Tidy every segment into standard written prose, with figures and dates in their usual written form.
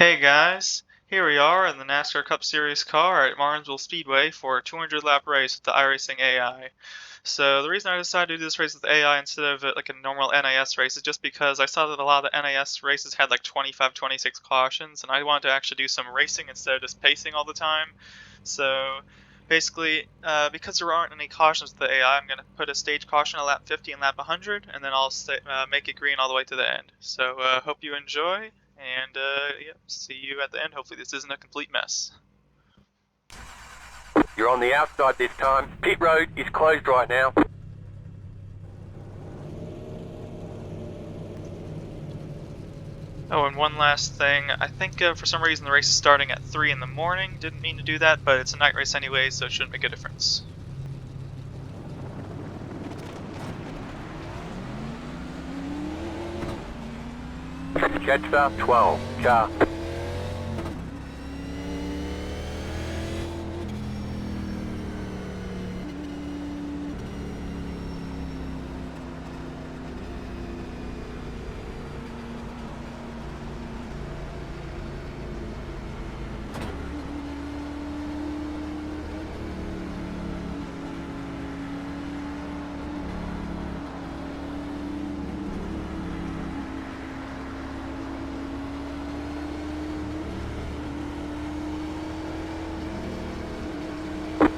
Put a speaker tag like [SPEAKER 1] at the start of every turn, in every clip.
[SPEAKER 1] Hey guys, here we are in the NASCAR Cup Series car at Martinsville Speedway for a 200 lap race with the iRacing AI. So the reason I decided to do this race with AI instead of like a normal NAS race is just because I saw that a lot of the NAS races had like 25, 26 cautions, and I wanted to actually do some racing instead of just pacing all the time. So basically, because there aren't any cautions with the AI, I'm going to put a stage caution at lap 50 and lap 100, and then I'll make it green all the way to the end. So hope you enjoy. And yeah, see you at the end. Hopefully this isn't a complete mess.
[SPEAKER 2] You're on the outside this time. Pit road is closed right now.
[SPEAKER 1] Oh, and one last thing. I think for some reason the race is starting at 3 in the morning. Didn't mean to do that, but it's a night race anyway, so it shouldn't make a difference.
[SPEAKER 2] Jetstar 12, car.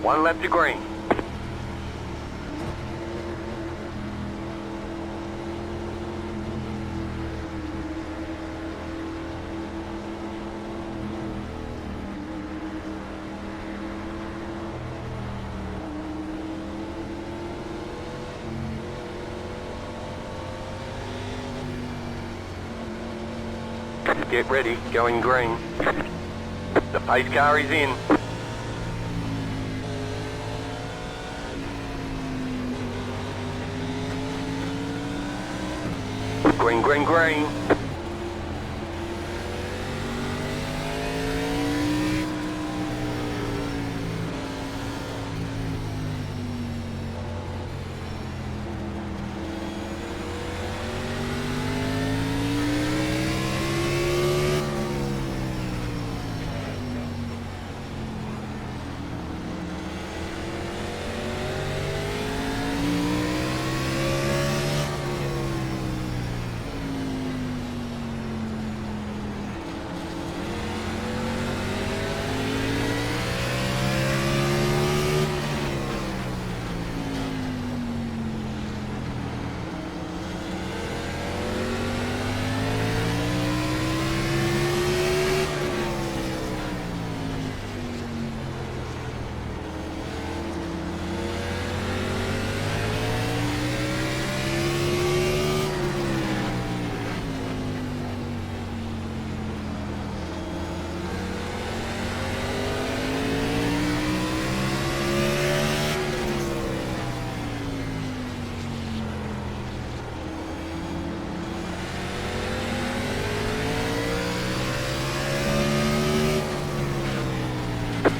[SPEAKER 2] One lap to green. Get ready, going green. The pace car is in. Green, green, green.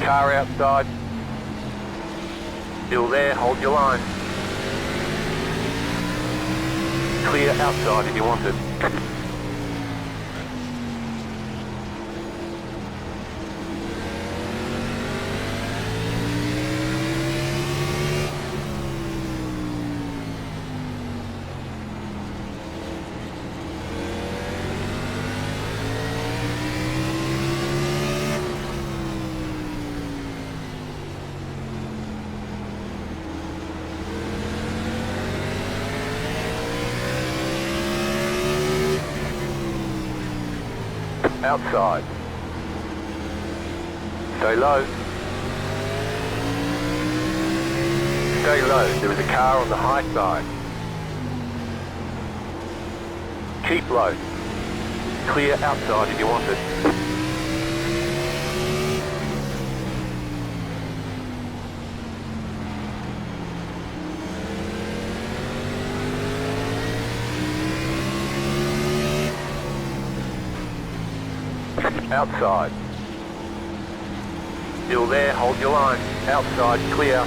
[SPEAKER 2] Car outside. Still there, hold your line. Clear outside if you want it. Outside. Stay low. Stay low. There is a car on the high side. Keep low. Clear outside if you want it. Outside. Still there, hold your line. Outside, clear.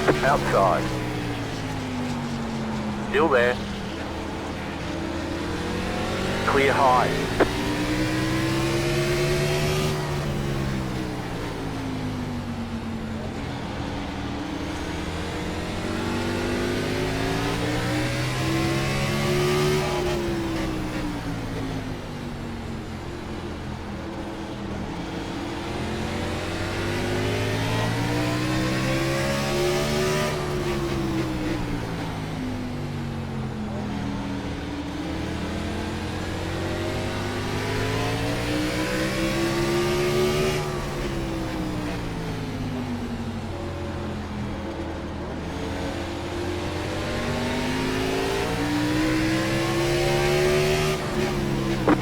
[SPEAKER 2] Outside. Still there. Clear high.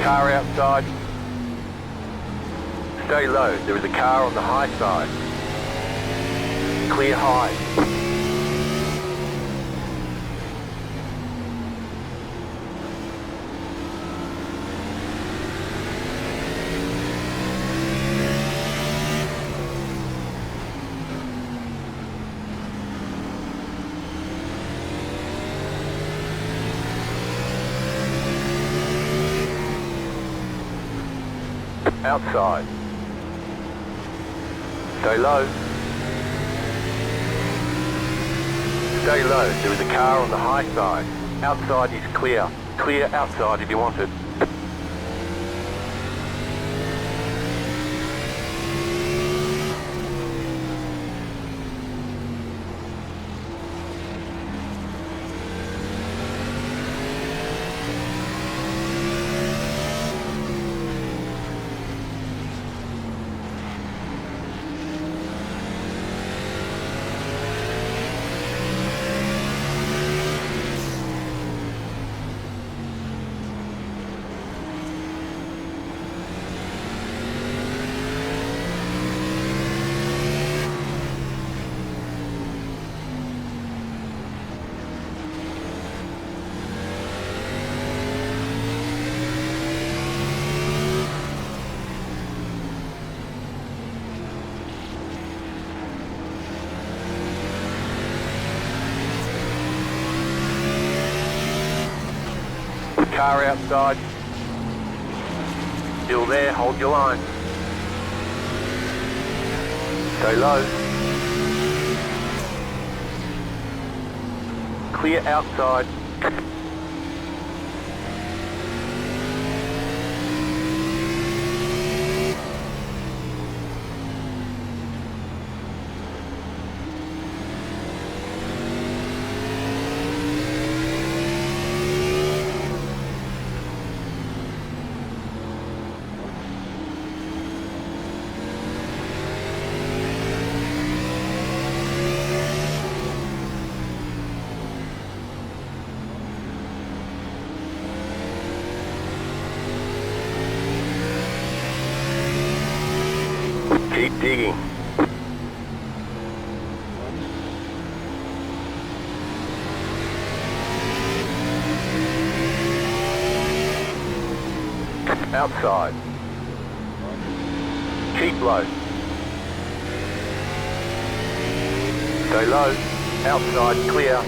[SPEAKER 2] Car outside. Stay low, there is a car on the high side. Clear high. Outside. Stay low. Stay low, there is a car on the high side. Outside is clear. Clear outside if you want it. Car outside. Still there, hold your line. Stay low. Clear outside. Keep digging. Outside. Keep low. Stay low. Outside clear.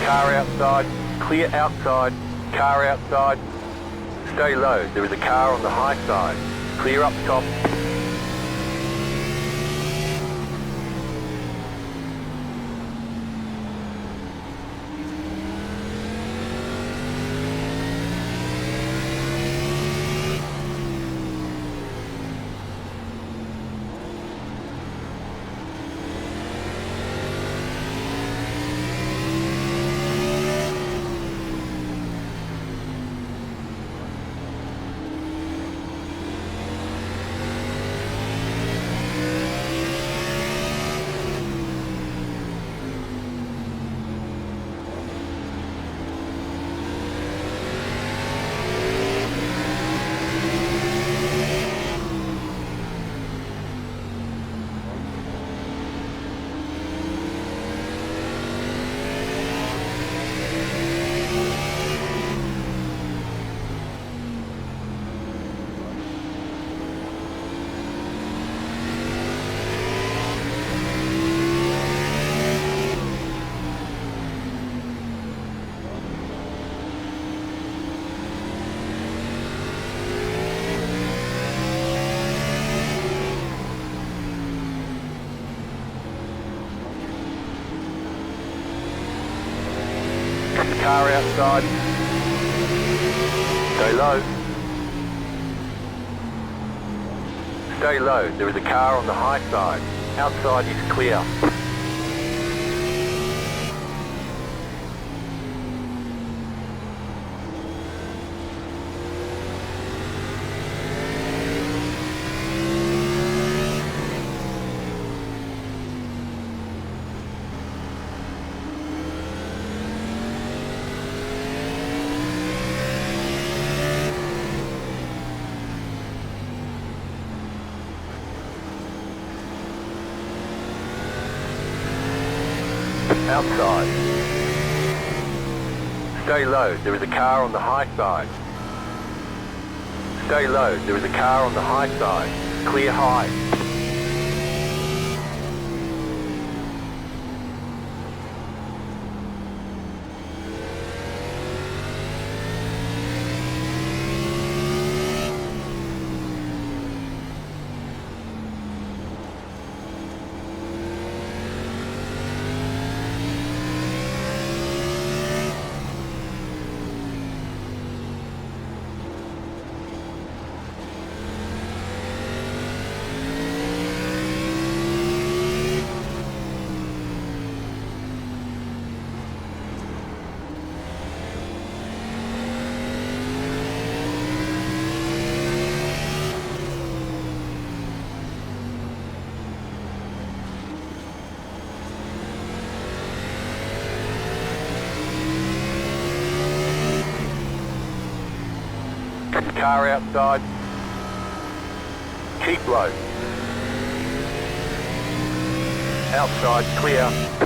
[SPEAKER 2] Car outside, clear outside, car outside. Stay low, there is a car on the high side. Clear up top. car outside. Stay low. Stay low, there is a car on the high side. Outside is clear. Outside. Stay low, there is a car on the high side. Stay low, there is a car on the high side. Clear high. Car outside. Keep low. Outside clear.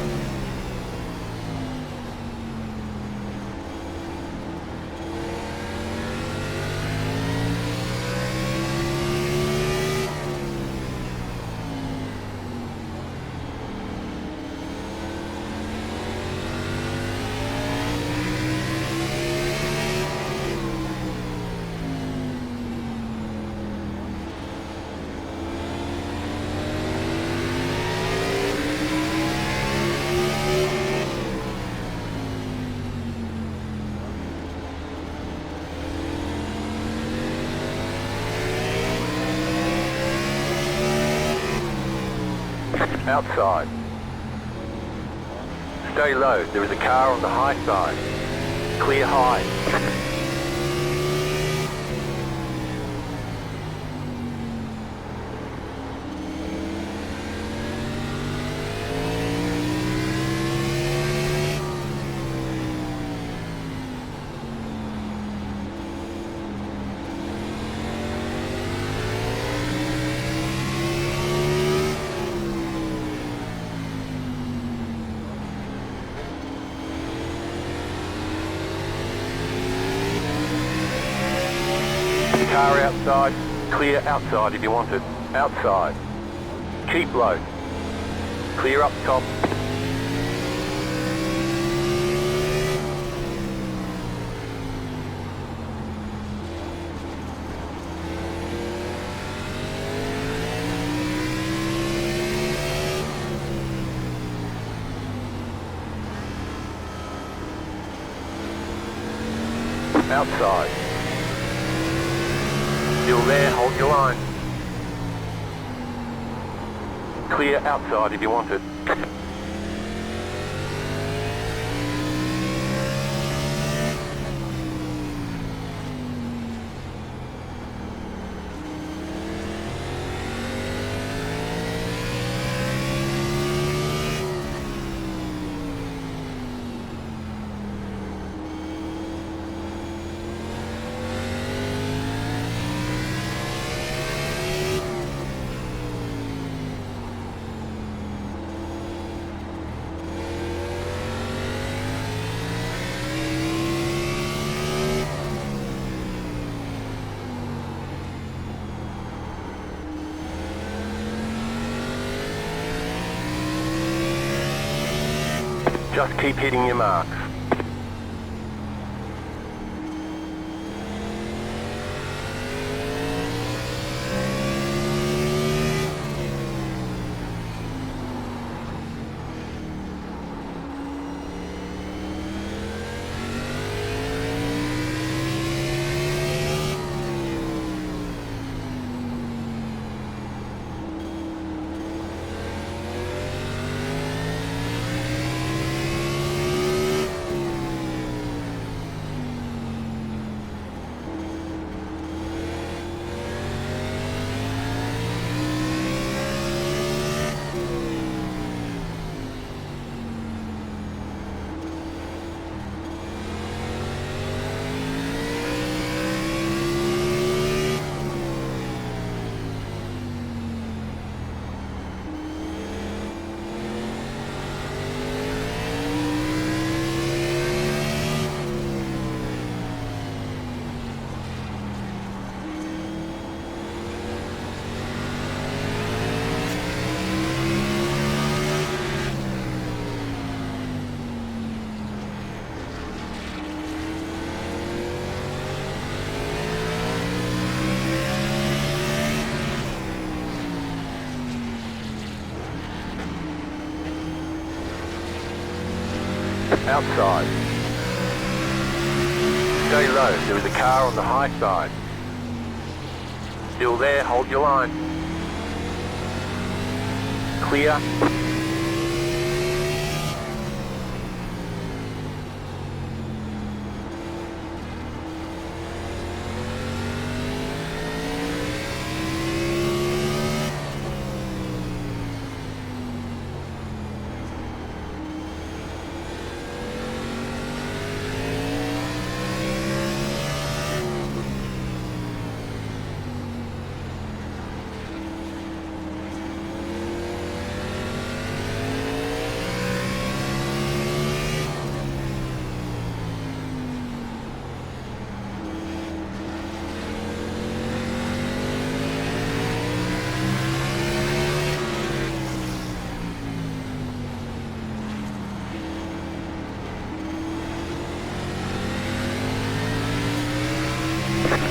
[SPEAKER 2] Outside. Stay low, there is a car on the high side. Clear high. Car outside. Clear outside if you want it. Outside. Keep low. Clear up top. Outside. Still there, hold your line. Clear outside if you want it. Just keep hitting your marks. outside. Stay low, there is a car on the high side. Still there, hold your line. Clear.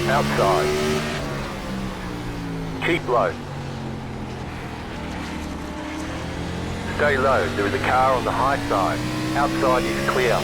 [SPEAKER 2] Outside. Keep low. Stay low, there is a car on the high side. Outside is clear.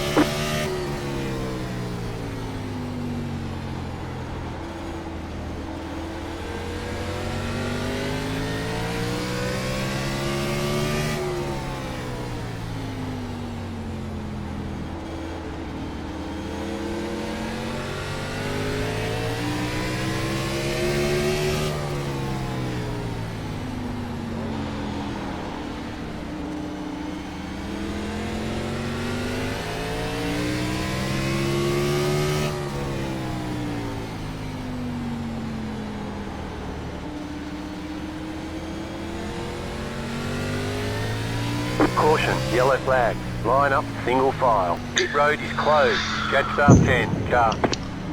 [SPEAKER 2] Caution, yellow flag. Line up, single file. Pit road is closed. Catch star 10, car.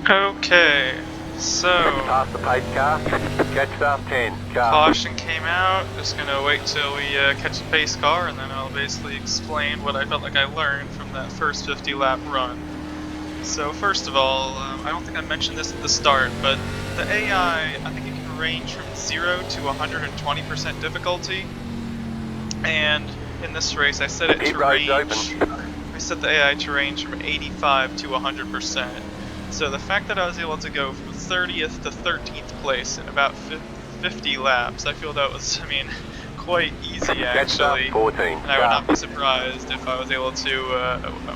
[SPEAKER 1] Okay, so
[SPEAKER 2] Pass the pace car. Catch star 10, car.
[SPEAKER 1] caution came out. Just gonna wait till we catch the pace car, and then I'll basically explain what I felt like I learned from that first 50 lap run. So first of all, I don't think I mentioned this at the start, but the AI, I think it can range from 0 to 120% difficulty, and in this race I set it to range, I set the AI to range from 85 to 100%. So the fact that I was able to go from 30th to 13th place in about 50 laps, I feel that was, I mean, quite easy actually.
[SPEAKER 2] 14,
[SPEAKER 1] and I would not be surprised if I was able to,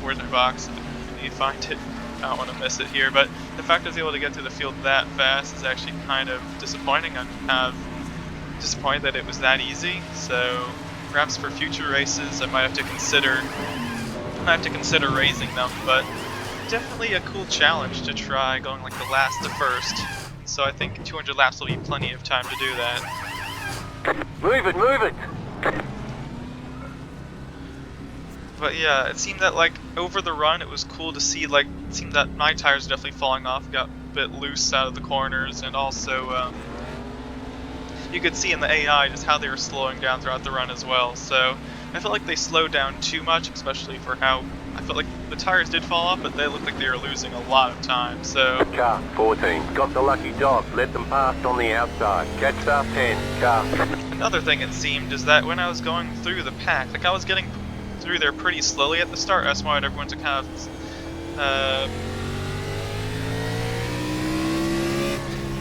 [SPEAKER 1] where's my box? I need to find it. I don't want to miss it here, but the fact I was able to get through the field that fast is actually kind of disappointing. I'm kind of disappointed that it was that easy, so perhaps for future races I might have to consider raising them, but definitely a cool challenge to try going like the last to first. So I think 200 laps will be plenty of time to do that.
[SPEAKER 2] Move it, move it!
[SPEAKER 1] But yeah, it seemed that like over the run it was cool to see, like, it seemed that my tires were definitely falling off, got a bit loose out of the corners, and also you could see in the AI just how they were slowing down throughout the run as well. So I felt like they slowed down too much, especially for how I felt like the tires did fall off, but they looked like they were losing a lot of time. So
[SPEAKER 2] Car 14, got the lucky dog, let them past on the outside. Catch star 10, car.
[SPEAKER 1] another thing it seemed is that when I was going through the pack, like I was getting through there pretty slowly at the start. I just wanted everyone to kind of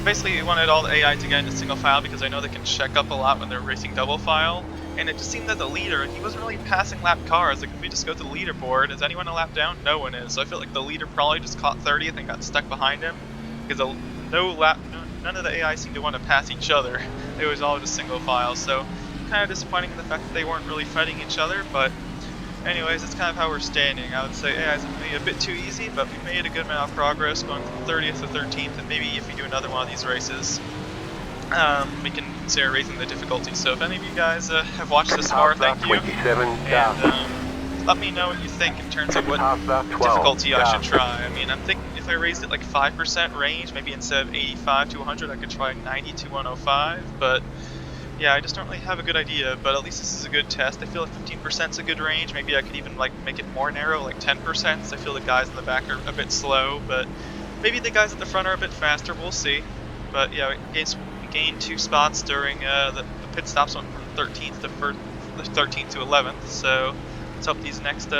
[SPEAKER 1] basically wanted all the AI to get into single file because I know they can check up a lot when they're racing double file, and it just seemed that the leader, he wasn't really passing lap cars. Like if we just go to the leaderboard, is anyone a lap down? No one is. So I feel like the leader probably just caught 30th and got stuck behind him, because none of the AI seemed to want to pass each other. It was all just single file, so kind of disappointing in the fact that they weren't really fighting each other, but anyways, that's kind of how we're standing. I would say AI is maybe a bit too easy, but we made a good amount of progress going from 30th to 13th, and maybe if we do another one of these races, we can consider raising the difficulty. So if any of you guys have watched this far, thank you, and let me know what you think in terms of what difficulty I should try. I mean, I'm thinking if I raised it like 5% range, maybe instead of 85 to 100, I could try 90 to 105, but yeah, I just don't really have a good idea, but at least this is a good test. I feel like 15% is a good range. Maybe I could even like make it more narrow, like 10%, so I feel the guys in the back are a bit slow, but maybe the guys at the front are a bit faster, we'll see. But yeah, we gained 2 spots during the pit stops, went from 13th to 11th, so let's hope these next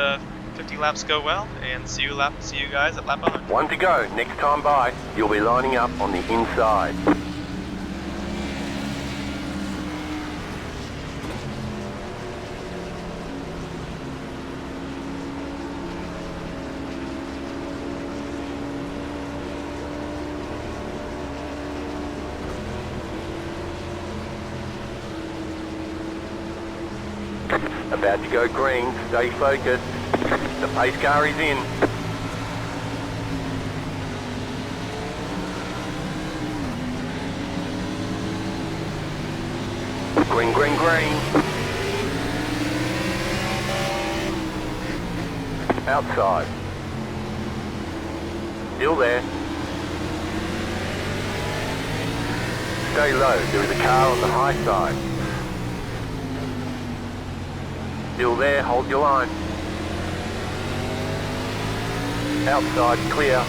[SPEAKER 1] 50 laps go well, and see you guys at lap 100.
[SPEAKER 2] 1 to go. Next time by, you'll be lining up on the inside. About to go green, stay focused. The pace car is in. Green, green, green. Outside. Still there. Stay low, there is a car on the high side. Still there, hold your line. Outside, clear.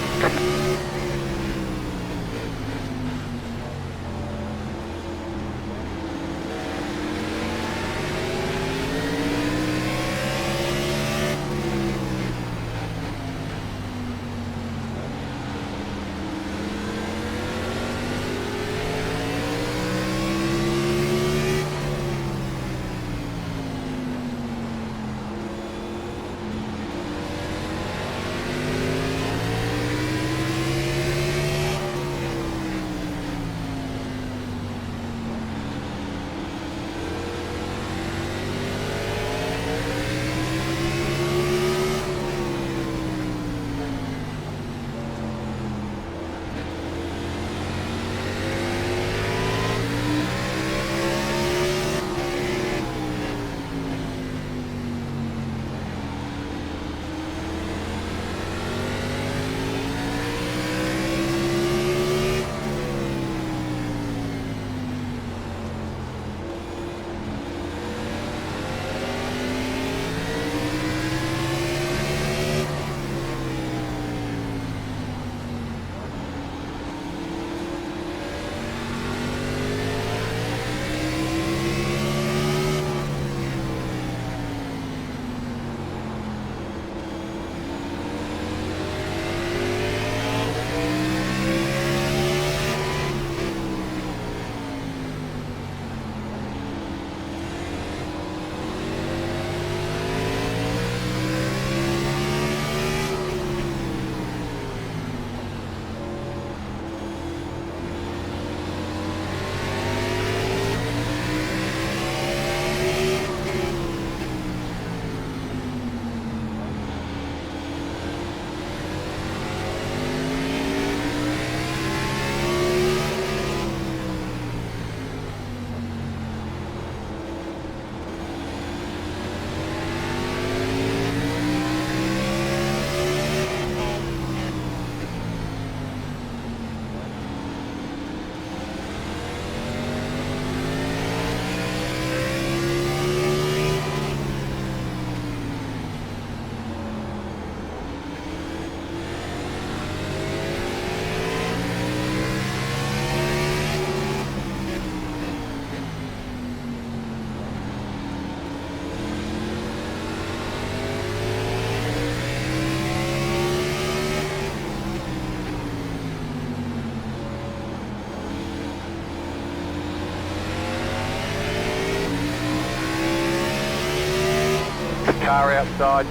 [SPEAKER 2] Car outside.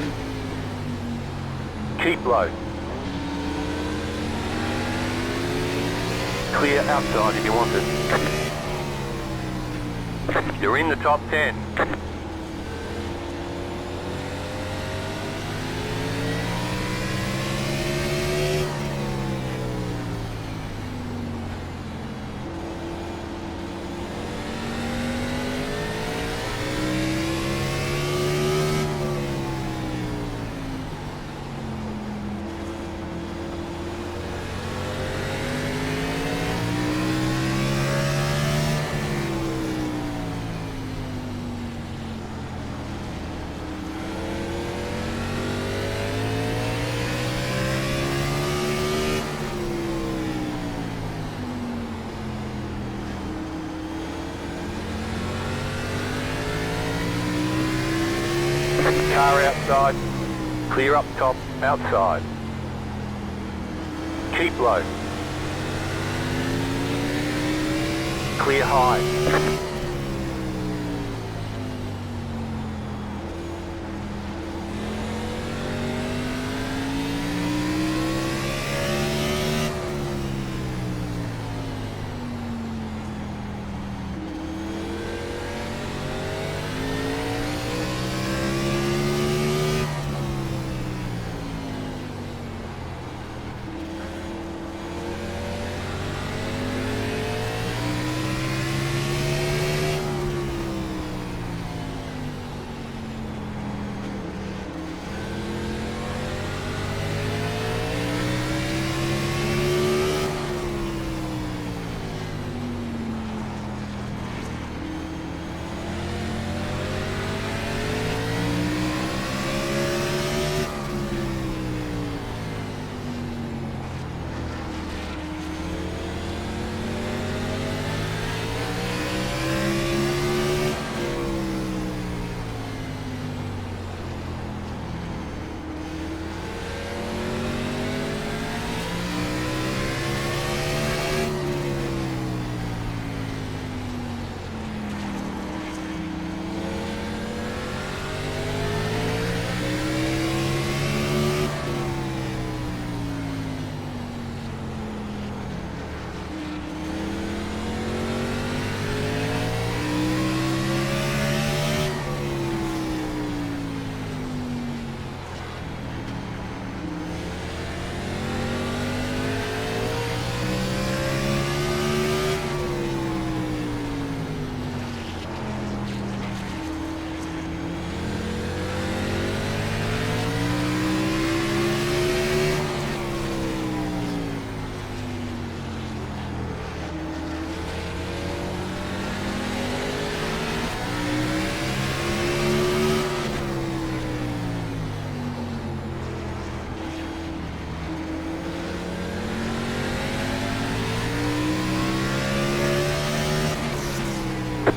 [SPEAKER 2] Keep low. Clear outside if you want it. You're in the top 10. Car outside. Clear up top, outside. Keep low. Clear high.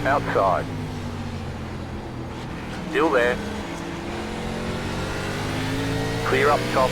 [SPEAKER 2] Outside. Still there. Clear up top.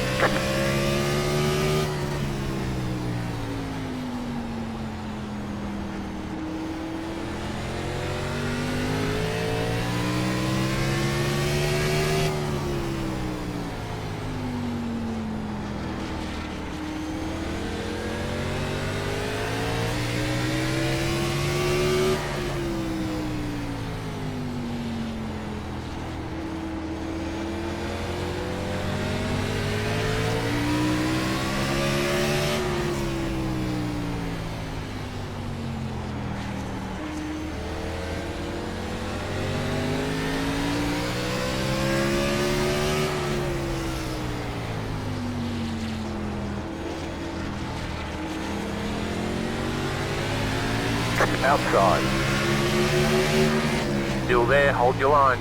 [SPEAKER 2] Outside. Still there, hold your line.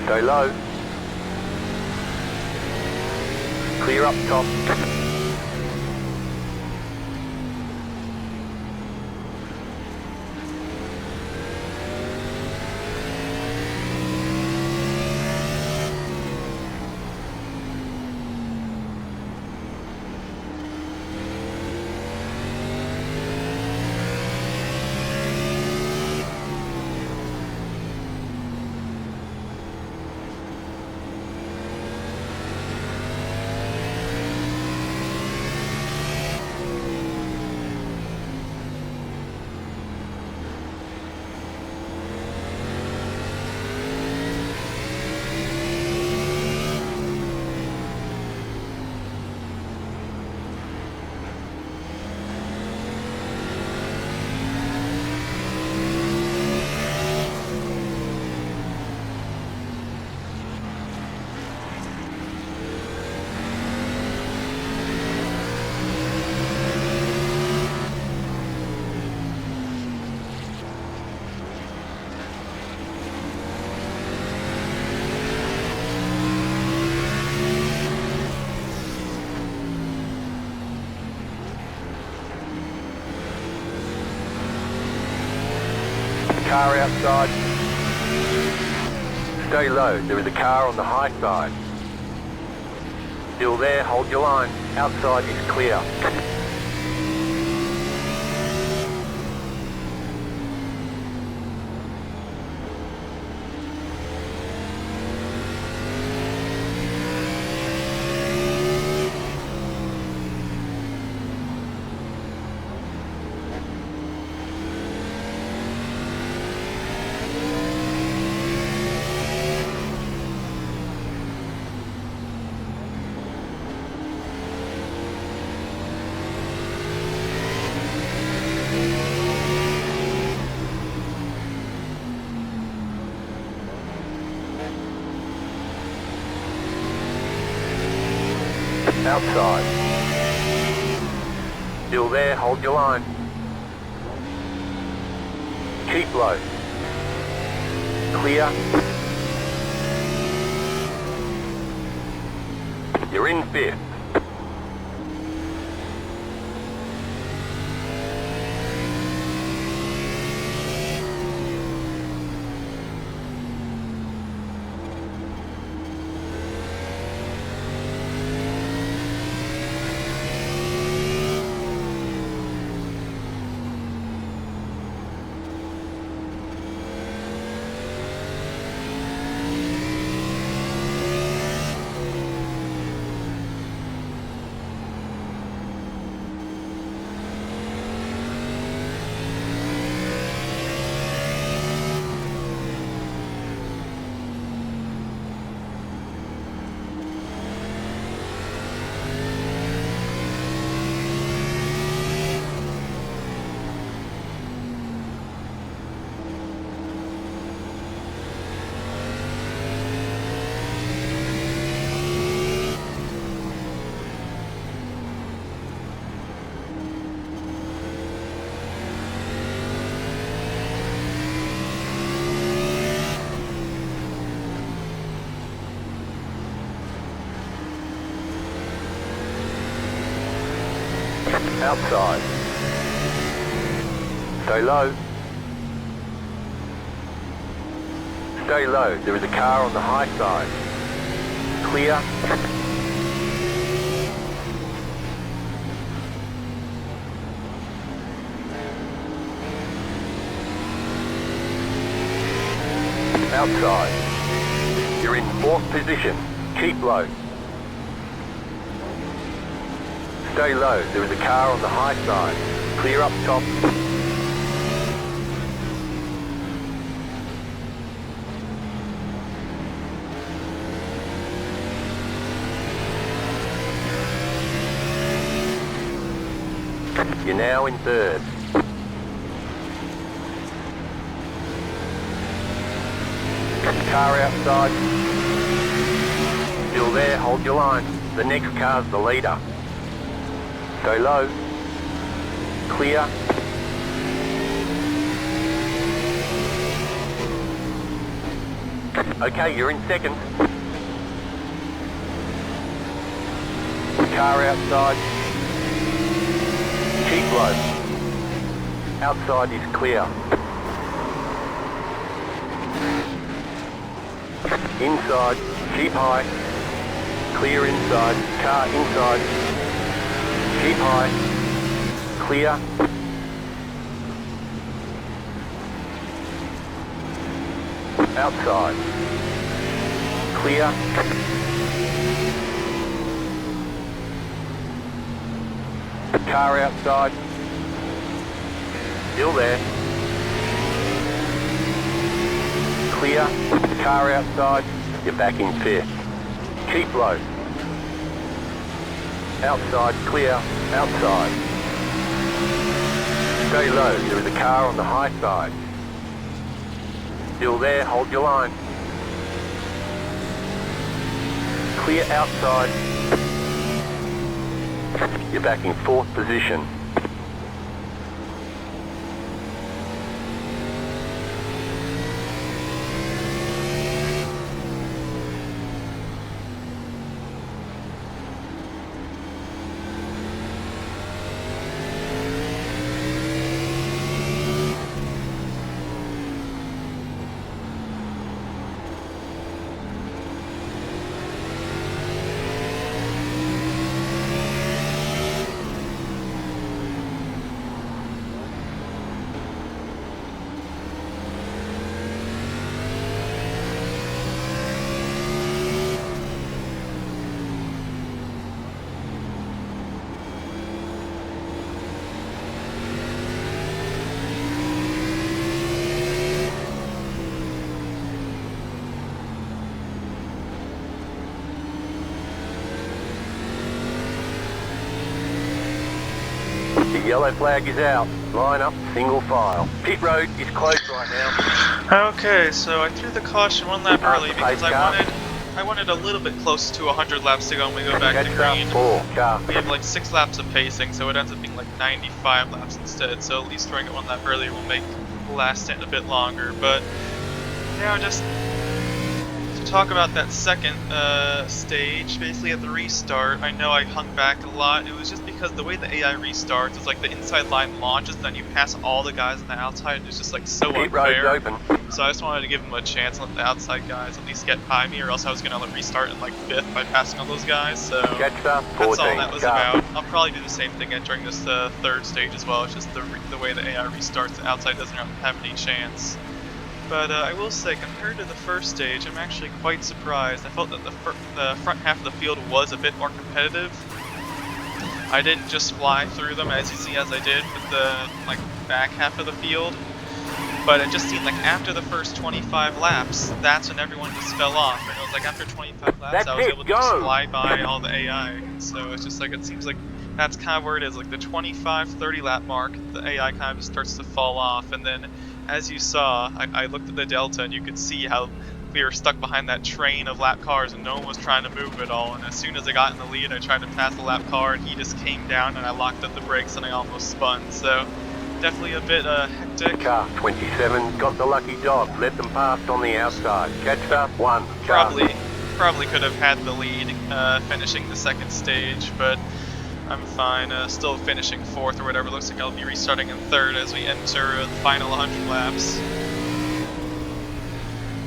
[SPEAKER 2] Stay low. Clear up top. Car outside. Stay low, there is a car on the high side. Still there, hold your line. Outside is clear. Outside. Still there, hold your line. Keep low. Clear. You're in fifth. Outside. Stay low. Stay low. There is a car on the high side. Clear. Outside. You're in fourth position. Keep low. Stay low, there is a car on the high side. Clear up top. You're now in third. Car outside. Still there, hold your line. The next car's the leader. Stay low. Clear. Okay, you're in second. Car outside. Keep low. Outside is clear. Inside, keep high. Clear inside, car inside. Keep high. Clear. Outside. Clear. Car outside. Still there. Clear. Car outside. You're back in fifth. Keep low. Outside, clear. Outside. Stay low. There is a car on the high side. Still there. Hold your line. Clear outside. You're back in fourth position. yellow flag is out. Line up, single file. Pit road is closed right now.
[SPEAKER 1] Okay, so I threw the caution one lap early because I wanted a little bit close to 100 laps to go when we go back to green. We have like 6 laps of pacing, so it ends up being like 95 laps instead. So at least throwing it one lap earlier will make the last stint a bit longer. But now just to talk about that second stage, basically at the restart, I know I hung back a lot. It was just because the way the AI restarts is like the inside line launches, then you pass all the guys on the outside, and it's just like so unfair. So I just wanted to give them a chance and let the outside guys at least get by me, or else I was gonna restart in like 5th by passing all those guys. So that's all that was about. I'll probably do the same thing during this 3rd stage as well. It's just the way the AI restarts, the outside doesn't have any chance. But I will say, compared to the first stage, I'm actually quite surprised. I felt that the front half of the field was a bit more competitive. I didn't just fly through them as easy as I did with the back half of the field. But it just seemed like after the first 25 laps, that's when everyone just fell off. And it was like after 25 laps, I was able to just fly by all the AI. And so it's just like, it seems like that's kind of where it is. Like the 25-30 lap mark, the AI kind of just starts to fall off. And then, as you saw, I looked at the delta and you could see how we were stuck behind that train of lap cars and no one was trying to move at all. And as soon as I got in the lead, I tried to pass the lap car and he just came down and I locked up the brakes and I almost spun. So definitely a bit hectic.
[SPEAKER 2] Car 27 got the lucky dog, let them pass on the outside. Catch up, 1.
[SPEAKER 1] Probably could have had the lead finishing the 2nd stage, but I'm fine. Still finishing 4th or whatever. Looks like I'll be restarting in 3rd as we enter the final 100 laps.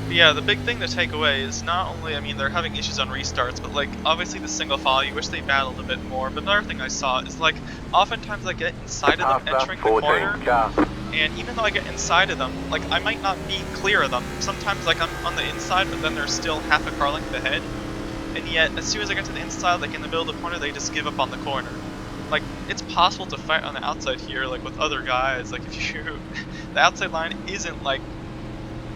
[SPEAKER 1] But yeah, the big thing to take away is not only, I mean, they're having issues on restarts, but like obviously the single file, you wish they battled a bit more. But another thing I saw is like oftentimes I get inside of them entering the corner, and even though I get inside of them, like I might not be clear of them. Sometimes like I'm on the inside, but then they're still half a car length ahead. And yet, as soon as I get to the inside, like in the middle of the corner, they just give up on the corner. Like, it's possible to fight on the outside here, like with other guys. Like, if you, the outside line isn't like,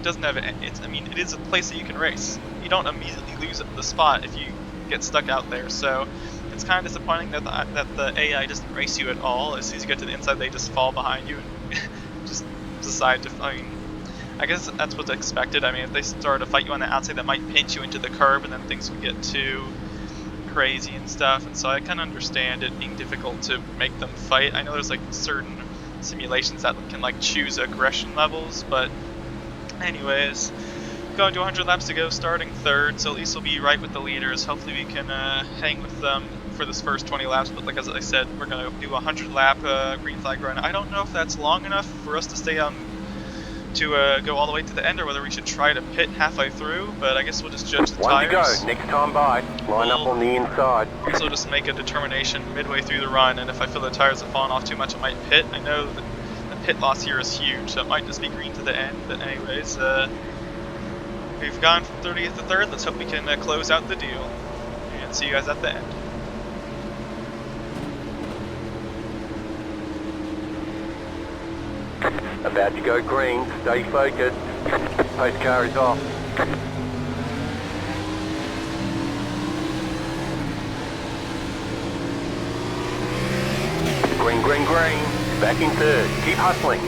[SPEAKER 1] doesn't have, I mean, it is a place that you can race. You don't immediately lose the spot if you get stuck out there. So, it's kind of disappointing that the AI doesn't race you at all. As soon as you get to the inside, they just fall behind you and just decide to, I mean, I guess that's what's expected. I mean, if they start to fight you on the outside, that might pinch you into the curb, and then things would get too crazy and stuff. And so I kind of understand it being difficult to make them fight. I know there's like certain simulations that can like choose aggression levels, but anyways, going to 100 laps to go, starting 3rd, so at least we'll be right with the leaders. Hopefully we can hang with them for this first 20 laps, but like as I said, we're going to do a 100 lap green flag run. I don't know if that's long enough for us to stay on to go all the way to the end, or whether we should try to pit halfway through, but I guess we'll just judge the tires.
[SPEAKER 2] 1 to go, next time by, line up on the inside.
[SPEAKER 1] So we'll just make a determination midway through the run, and if I feel the tires have fallen off too much, I might pit. I know that the pit loss here is huge, so it might just be green to the end, but anyways, we've gone from 30th to 3rd, let's hope we can close out the deal, and see you guys at the end.
[SPEAKER 2] About to go green, stay focused. Post car is off. Green, green, green. Back in 3rd. Keep hustling.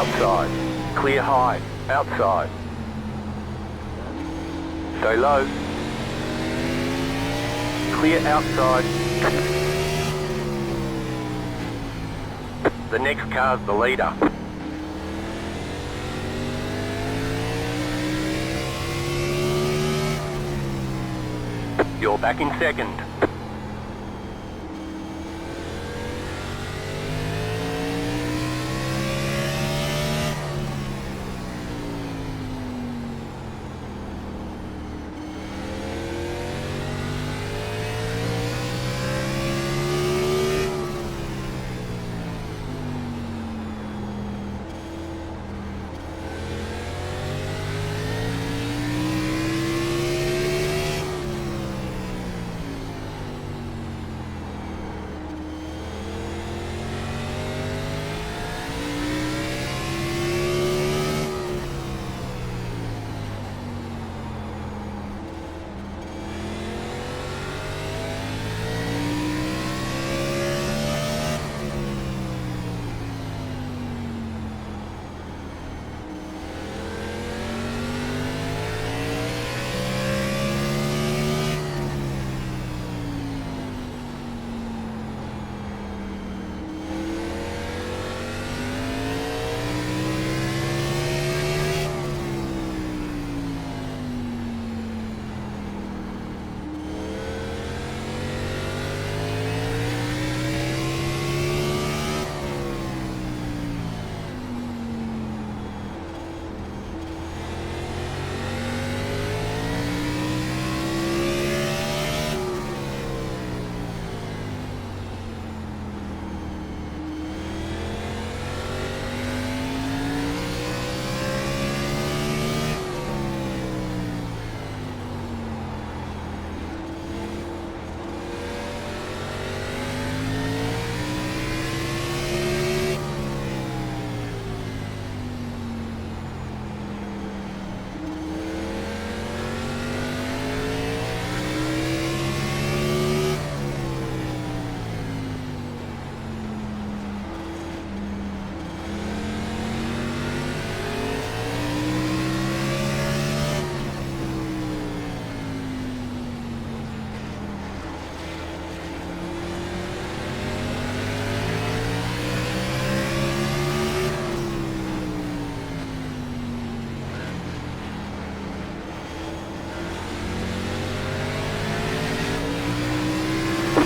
[SPEAKER 2] outside. Clear high, outside. Stay low. Clear outside. The next car's the leader. You're back in second.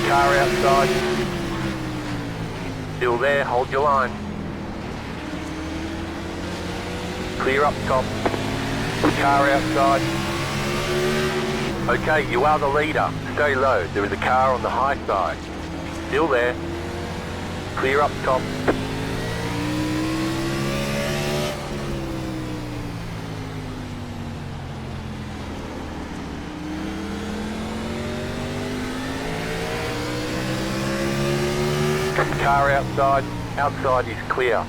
[SPEAKER 2] Car outside. Still there, hold your line. Clear up top. Car outside. Okay, you are the leader. Stay low, there is a car on the high side. Still there. Clear up top. Car outside. Outside is clear.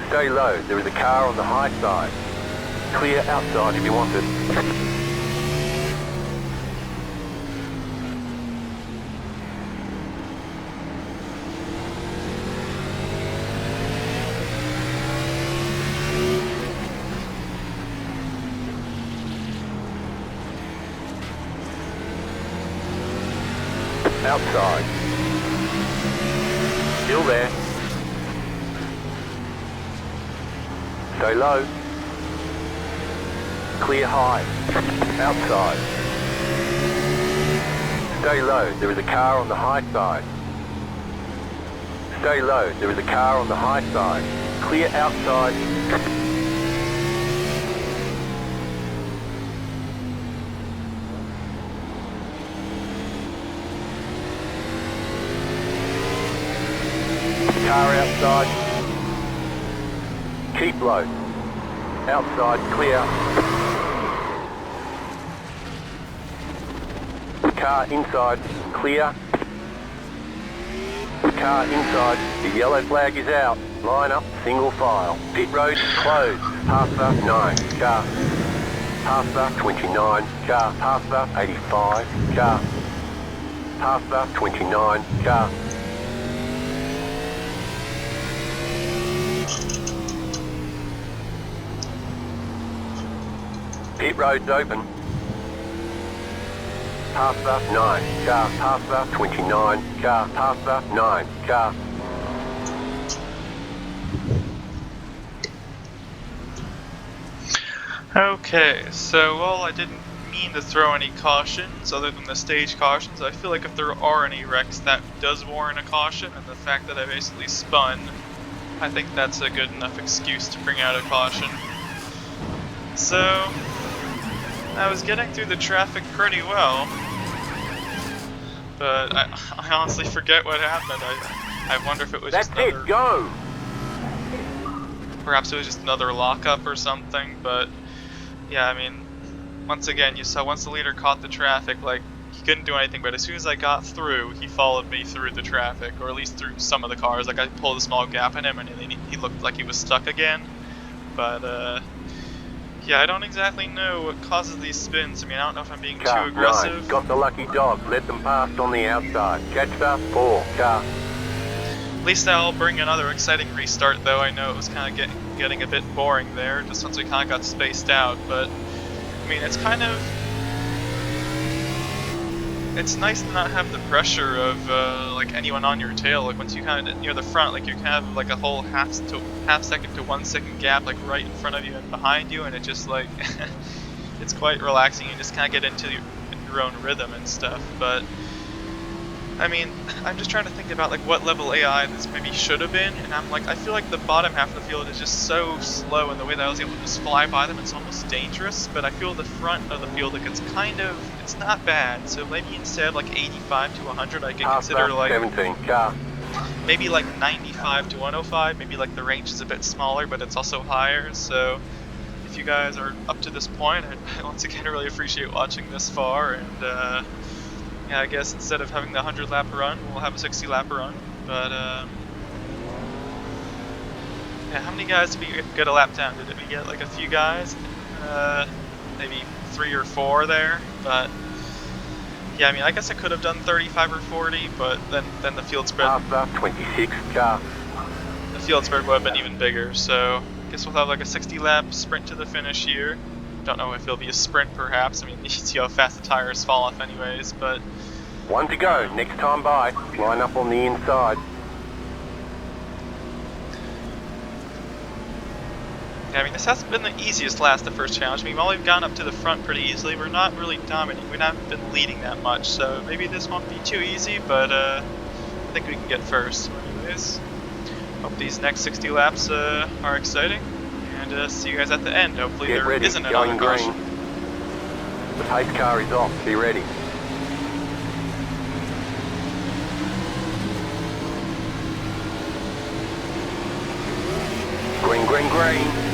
[SPEAKER 2] Stay low, there is a car on the high side. Clear outside if you want it. Outside. Still there. Stay low. Clear high. Outside. Stay low, there is a car on the high side. Stay low, there is a car on the high side. Clear outside. Car outside. Keep low. Outside clear. Car inside clear. Car inside. The yellow flag is out. Line up single file. Pit road closed. Past the 9. Car. Past the 29. Car. Past the 85. Car. Past the 29. Car. Pit road's open. Pass the 9, car, pass the 29, car, pass the 9, car.
[SPEAKER 1] Okay, so while I didn't mean to throw any cautions other than the stage cautions, I feel like if there are any wrecks that does warrant a caution, and the fact that I basically spun, I think that's a good enough excuse to bring out a caution. So, I was getting through the traffic pretty well, but I honestly forget what happened. I wonder if it was just
[SPEAKER 2] That's
[SPEAKER 1] another...
[SPEAKER 2] it, go!
[SPEAKER 1] Perhaps it was just another lockup or something, but yeah, I mean, once again, you saw once the leader caught the traffic, like, he couldn't do anything, but as soon as I got through, he followed me through the traffic, or at least through some of the cars. Like, I pulled a small gap in him, and then he looked like he was stuck again. But, yeah, I don't exactly know what causes these spins. I mean, I don't know if I'm being too aggressive.
[SPEAKER 2] 9, got the lucky dog, let them pass on the outside. Catch the 4, car.
[SPEAKER 1] At least that'll bring another exciting restart, though. I know it was kind of getting a bit boring there, just once we kind of got spaced out, but I mean, it's kind of... It's nice to not have the pressure of, like, anyone on your tail. Like, once you kind of near the front, like, you kind of like a whole half second to 1 second gap, like, right in front of you and behind you, and it just, like, it's quite relaxing. You just kind of get into your own rhythm and stuff, but... I mean, I'm just trying to think about like what level AI this maybe should have been, and I'm like, I feel like the bottom half of the field is just so slow in the way that I was able to just fly by them, it's almost dangerous, but I feel the front of the field, like it's kind of, it's not bad, so maybe instead of like 85 to 100, I could consider like
[SPEAKER 2] 17, car.
[SPEAKER 1] Maybe like 95 to 105, maybe like the range is a bit smaller, but it's also higher, so if you guys are up to this point, I once again really appreciate watching this far, and yeah, I guess instead of having the 100 lap run, we'll have a 60 lap run. But yeah, how many guys did we get a lap down? Did we get like a few guys? Maybe 3 or 4 there. But yeah, I mean, I guess I could have done 35 or 40, but then the field spread.
[SPEAKER 2] After 26, car.
[SPEAKER 1] The field spread would have been even bigger. So I guess we'll have like a 60 lap sprint to the finish here. Don't know if it'll be a sprint, perhaps. I mean, you see how fast the tires fall off anyways, but...
[SPEAKER 2] 1 to go, next time by. Line up on the inside.
[SPEAKER 1] Yeah, I mean, this hasn't been the easiest the first challenge. I mean, while we've gone up to the front pretty easily, we're not really dominating. We've not been leading that much, so maybe this won't be too easy, but I think we can get first. So anyways, hope these next 60 laps are exciting. And see you guys at the end. Hopefully
[SPEAKER 2] Get
[SPEAKER 1] there
[SPEAKER 2] ready,
[SPEAKER 1] isn't another
[SPEAKER 2] going
[SPEAKER 1] caution.
[SPEAKER 2] green. The pace car is off, be ready. Green, green, green.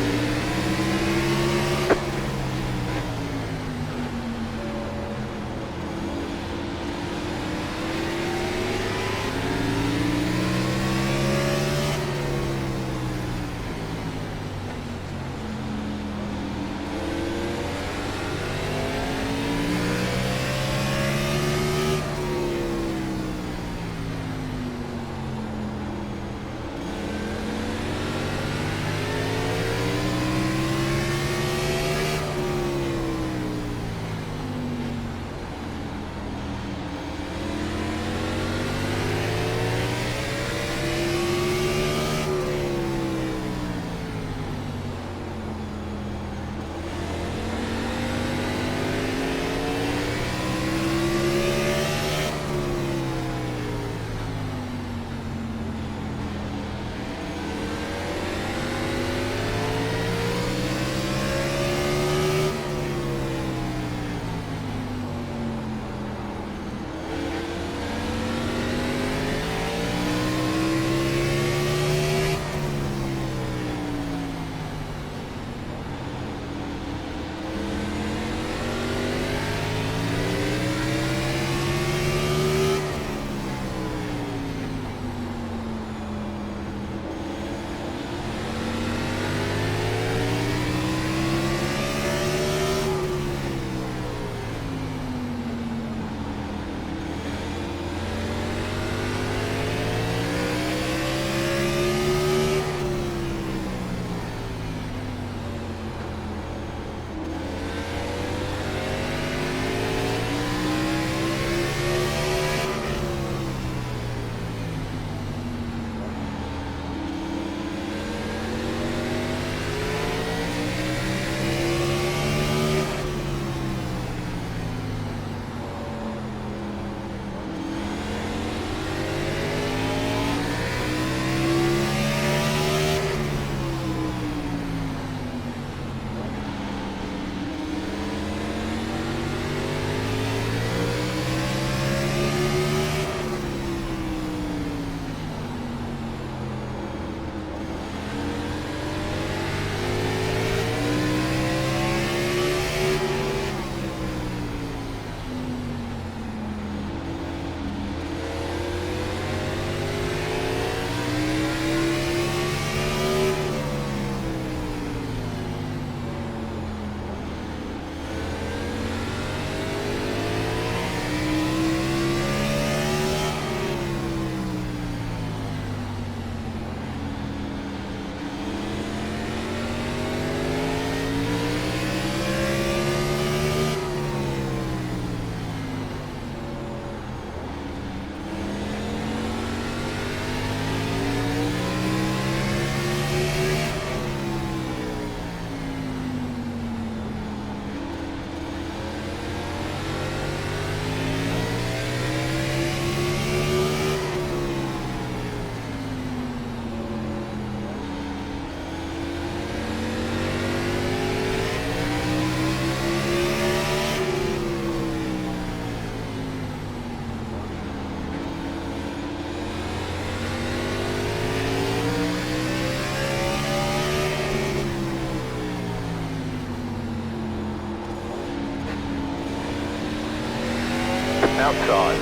[SPEAKER 2] outside.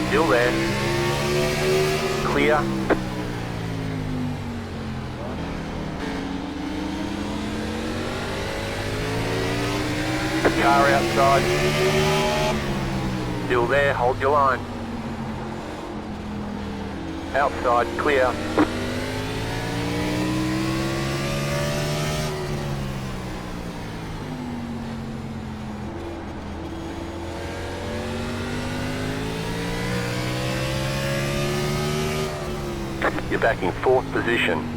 [SPEAKER 2] Still there. Clear. Car outside. Still there, hold your line. Outside, clear. You're back in 4th position.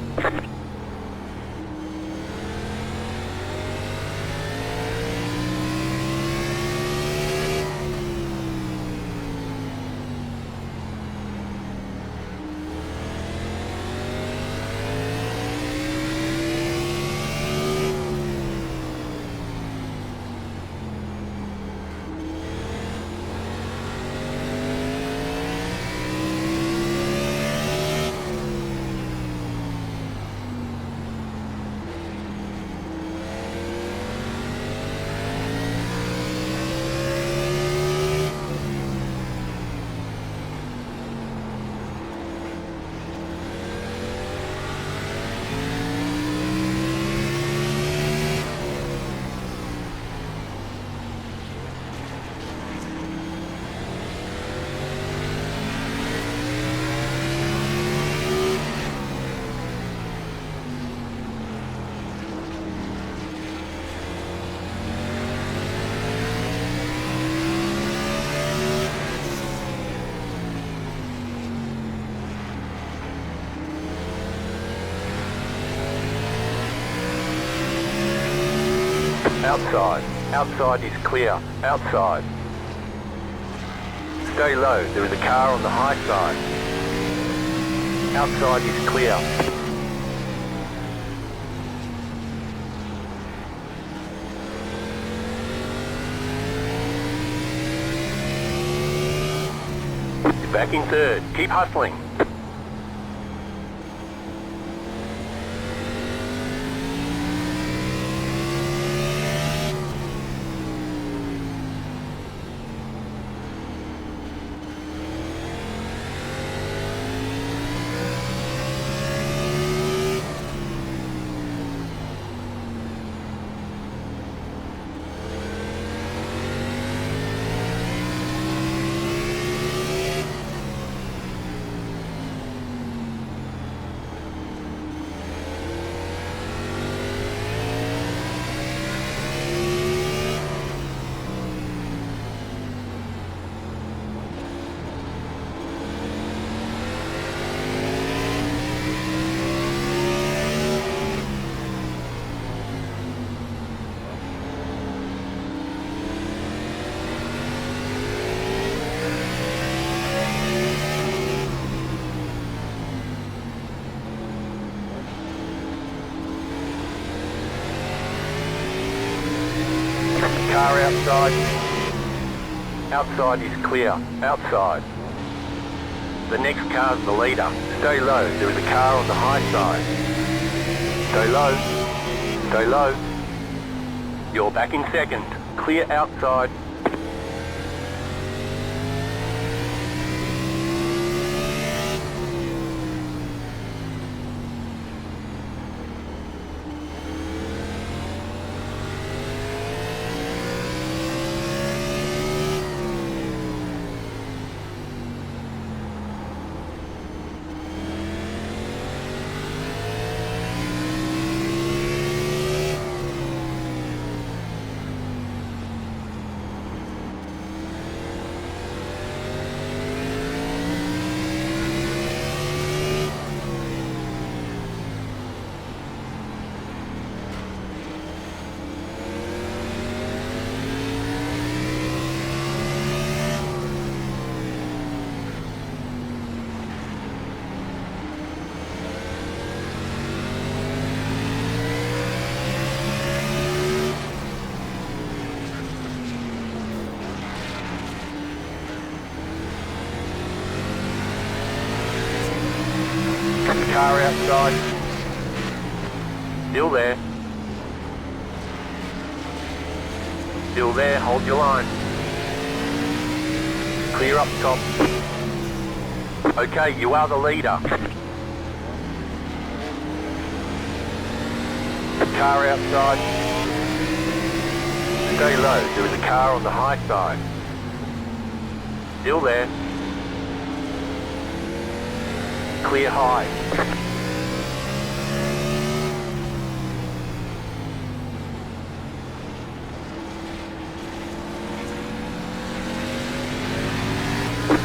[SPEAKER 2] Outside. Outside is clear. Outside. Stay low. There is a car on the high side. Outside is clear. You're back in 3rd. Keep hustling. Car outside. Outside is clear. Outside. The next car's the leader. Stay low. There is a car on the high side. Stay low. Stay low. You're back in 2nd. Clear outside. Car outside. Still there. Still there, hold your line. Clear up top. Okay, you are the leader. Car outside. Stay low, there is a car on the high side. Still there. Clear high.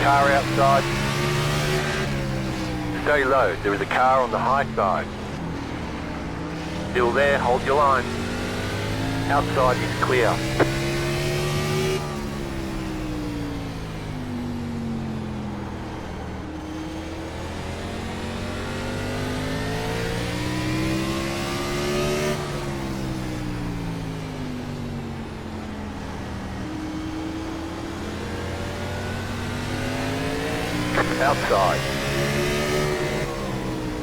[SPEAKER 2] Car outside. Stay low, there is a car on the high side. Still there, hold your line. Outside is clear. Outside.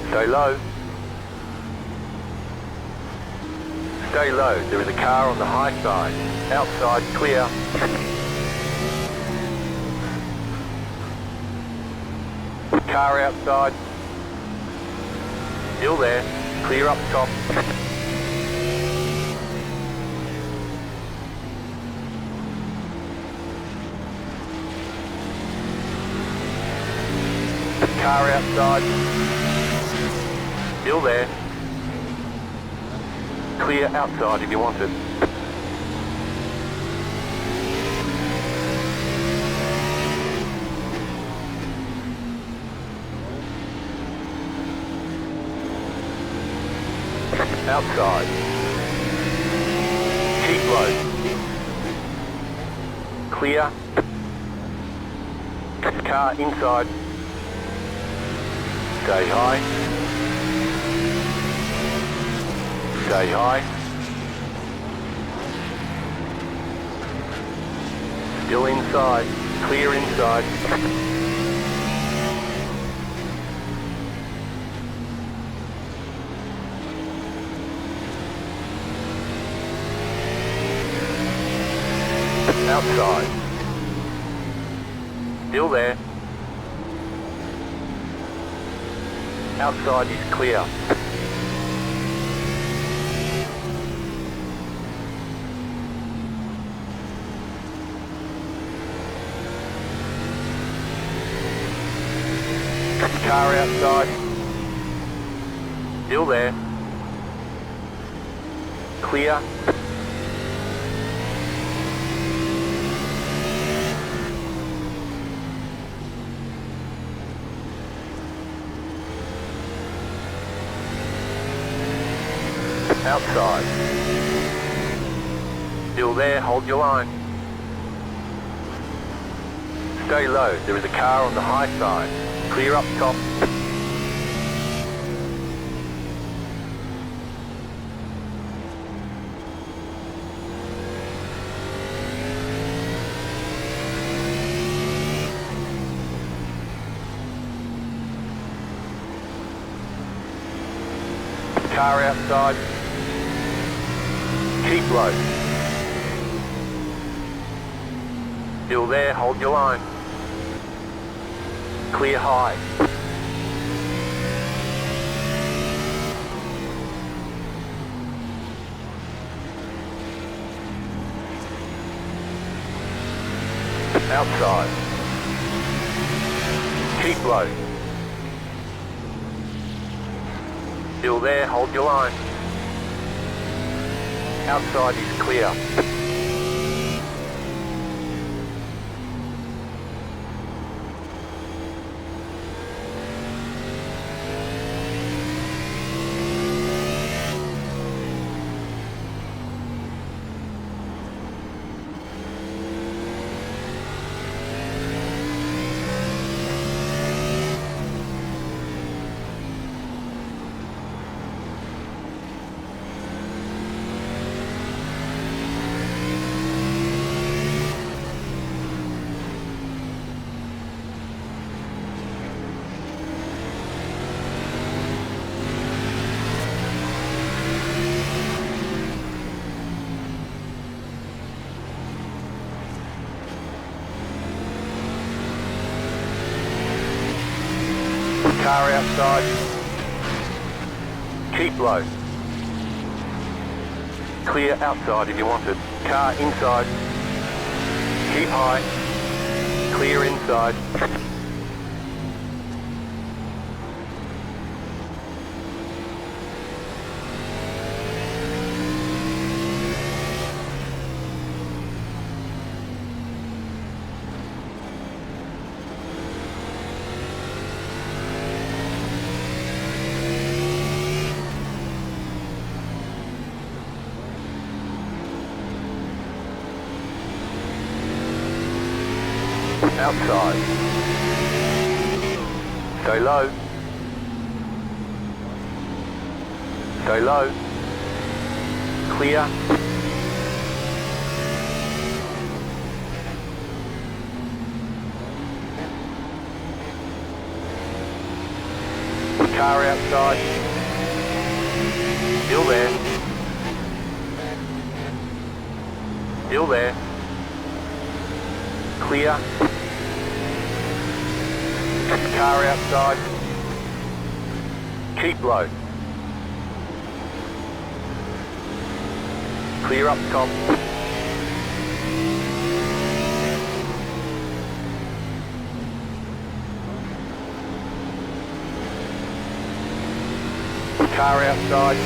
[SPEAKER 2] Stay low. Stay low, there is a car on the high side. Outside, clear. Car outside. Still there. Clear up top. Car outside. Still there. Clear outside if you want it. Outside. Keep low. Clear. Car inside. Stay high. Stay high. Still inside. Clear inside. Outside. Still there. Outside is clear. Car outside. Still there. Clear. Outside. Still there, hold your line. Stay low, there is a car on the high side. Clear up top. Car outside. Keep low. Still there, hold your line. Clear high. Outside. Keep low. Still there, hold your line. Outside is clear. Car outside. Keep low. Clear outside if you want it. Car inside. Keep high. Clear inside. Outside. Stay low. Stay low. Clear. Car outside. Still there. Still there. Clear. Car outside. Keep low. Clear up top. Car outside.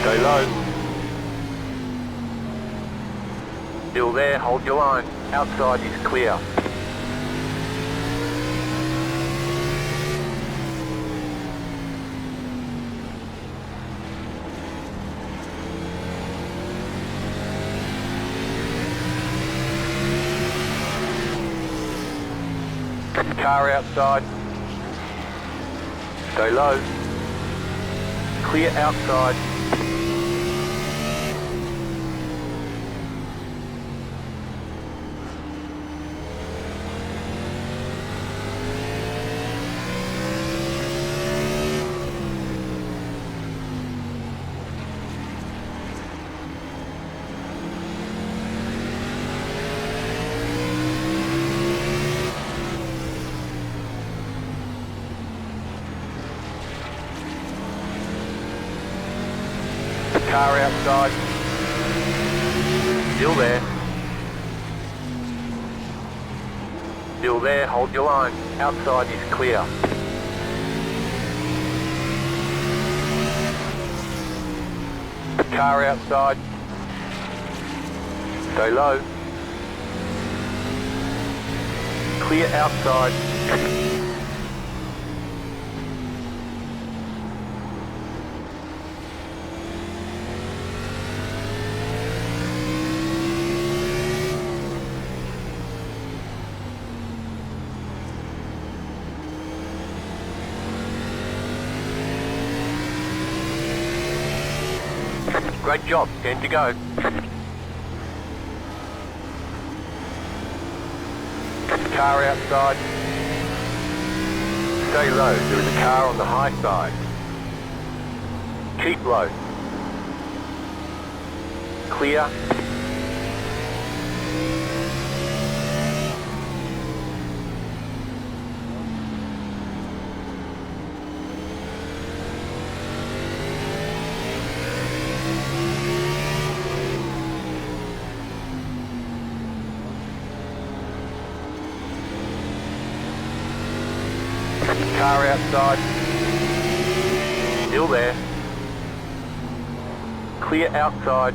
[SPEAKER 2] Stay low. Still there, hold your line. Outside is clear. Car outside. Stay low. Clear outside. Car outside. Still there. Still there, hold your line. Outside is clear. Car outside. Stay low. Clear outside. Great job, 10 to go. Car outside. Stay low, there is a car on the high side. Keep low. Clear. Car outside. Still there. Clear outside.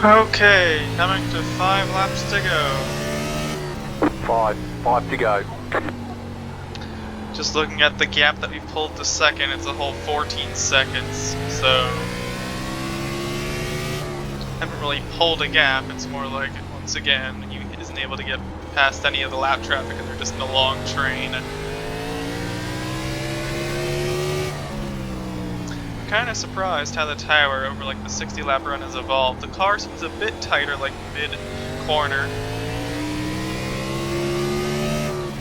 [SPEAKER 1] Okay, coming to 5 laps to go.
[SPEAKER 2] Five to go.
[SPEAKER 1] Just looking at the gap that we pulled to second, it's a whole 14 seconds, so haven't really pulled a gap. It's more like, once again, he isn't able to get past any of the lap traffic and they're just in a long train. I'm kind of surprised how the tower over like the 60 lap run has evolved. The car seems a bit tighter like mid-corner.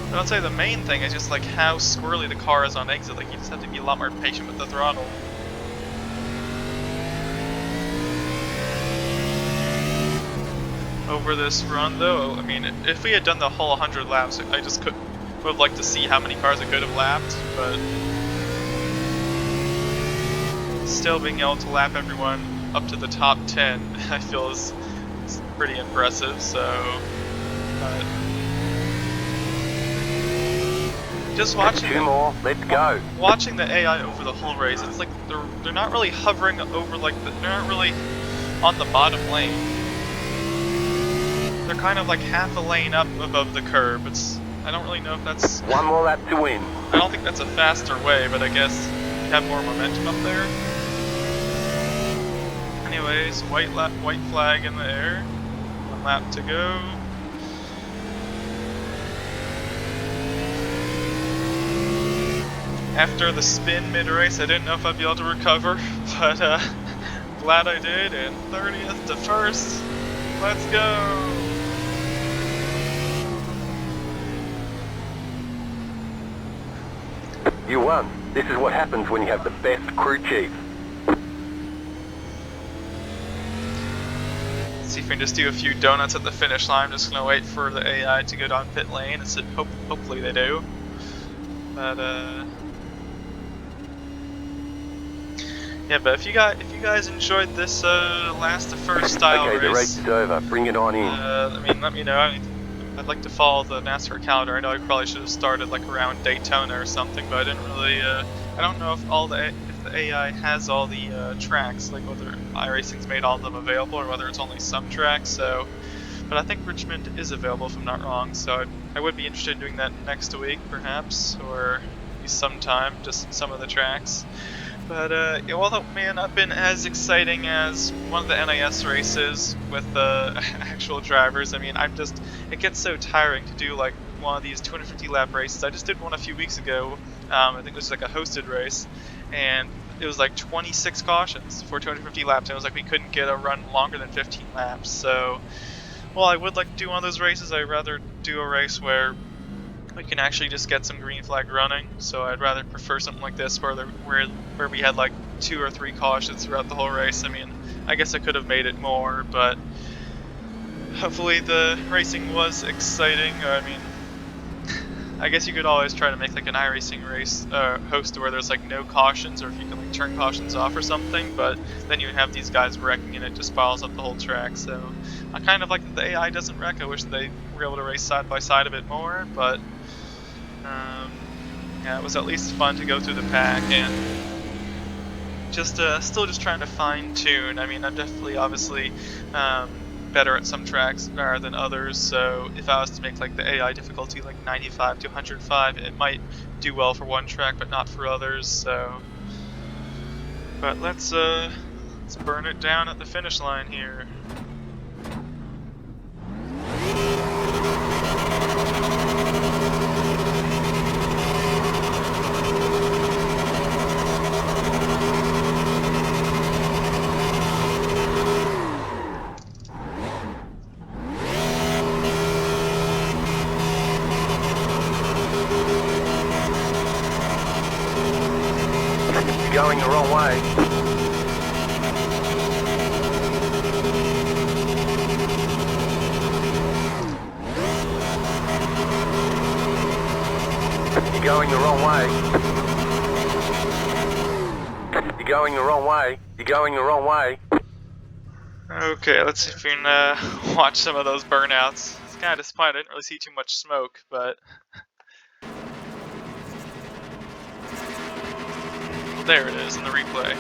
[SPEAKER 1] But I'd say the main thing is just like how squirrely the car is on exit. Like you just have to be a lot more patient with the throttle. Over this run though, I mean, if we had done the whole 100 laps, I just would have liked to see how many cars it could have lapped, but still being able to lap everyone up to the top 10, I feel is pretty impressive, so just watching
[SPEAKER 2] Two more, let's go.
[SPEAKER 1] Watching the AI over the whole race, it's like they're not really hovering over like they're not really on the bottom lane. They're kind of like half a lane up above the curb. I don't really know if that's...
[SPEAKER 2] One more lap to win.
[SPEAKER 1] I don't think that's a faster way, but I guess you have more momentum up there. Anyways, white flag in the air. 1 lap to go. After the spin mid-race, I didn't know if I'd be able to recover, but glad I did, and 30th to 1st. Let's go!
[SPEAKER 2] You won. This is what happens when you have the best crew chief.
[SPEAKER 1] Let's see if we can just do a few donuts at the finish line. I'm just gonna wait for the AI to go down pit lane. Hopefully they do. But yeah. But if you guys enjoyed this last to first style
[SPEAKER 2] okay,
[SPEAKER 1] race,
[SPEAKER 2] the race is over. Bring it on in.
[SPEAKER 1] I mean, let me know. I'd like to follow the NASCAR calendar. I know I probably should have started like around Daytona or something, but I didn't really. I don't know if the AI has all the tracks, like whether iRacing's made all of them available or whether it's only some tracks. So, but I think Richmond is available if I'm not wrong. So I would be interested in doing that next week, perhaps, or maybe sometime, just some of the tracks. But yeah, well, that may not been as exciting as one of the NIS races with the actual drivers. I mean, it gets so tiring to do like one of these 250 lap races. I just did one a few weeks ago. I think it was like a hosted race, and it was like 26 cautions for 250 laps. And it was like we couldn't get a run longer than 15 laps. So, well, I would like to do one of those races. I'd rather do a race where we can actually just get some green flag running, so I'd rather prefer something like this where we had like 2 or 3 cautions throughout the whole race. I mean, I guess I could have made it more, but hopefully the racing was exciting. I mean, I guess you could always try to make like an iRacing race host where there's like no cautions, or if you can like turn cautions off or something, but then you have these guys wrecking and it just piles up the whole track. So I kind of like that the AI doesn't wreck. I wish they were able to race side by side a bit more, but yeah, it was at least fun to go through the pack and just still just trying to fine tune. I mean, I'm definitely obviously better at some tracks rather than others, so if I was to make like the AI difficulty like 95 to 105, it might do well for one track but not for others. So, but let's burn it down at the finish line here.
[SPEAKER 2] Going the wrong way. You're going the wrong way. You're going the wrong way. You're going the wrong way.
[SPEAKER 1] Okay, let's see if we can watch some of those burnouts. It's kind of disappointing. I didn't really see too much smoke, but there it is in the replay.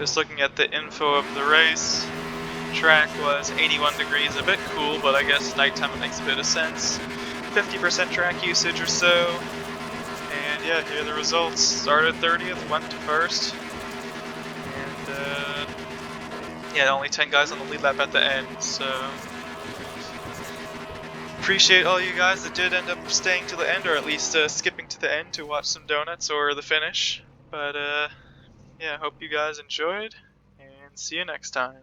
[SPEAKER 1] Just looking at the info of the race, track was 81 degrees, a bit cool, but I guess nighttime it makes a bit of sense. 50% track usage or so. And yeah, here are the results. Started 30th, went to first. And yeah, only 10 guys on the lead lap at the end, so appreciate all you guys that did end up staying to the end, or at least skipping to the end to watch some donuts or the finish. But yeah, hope you guys enjoyed, and see you next time.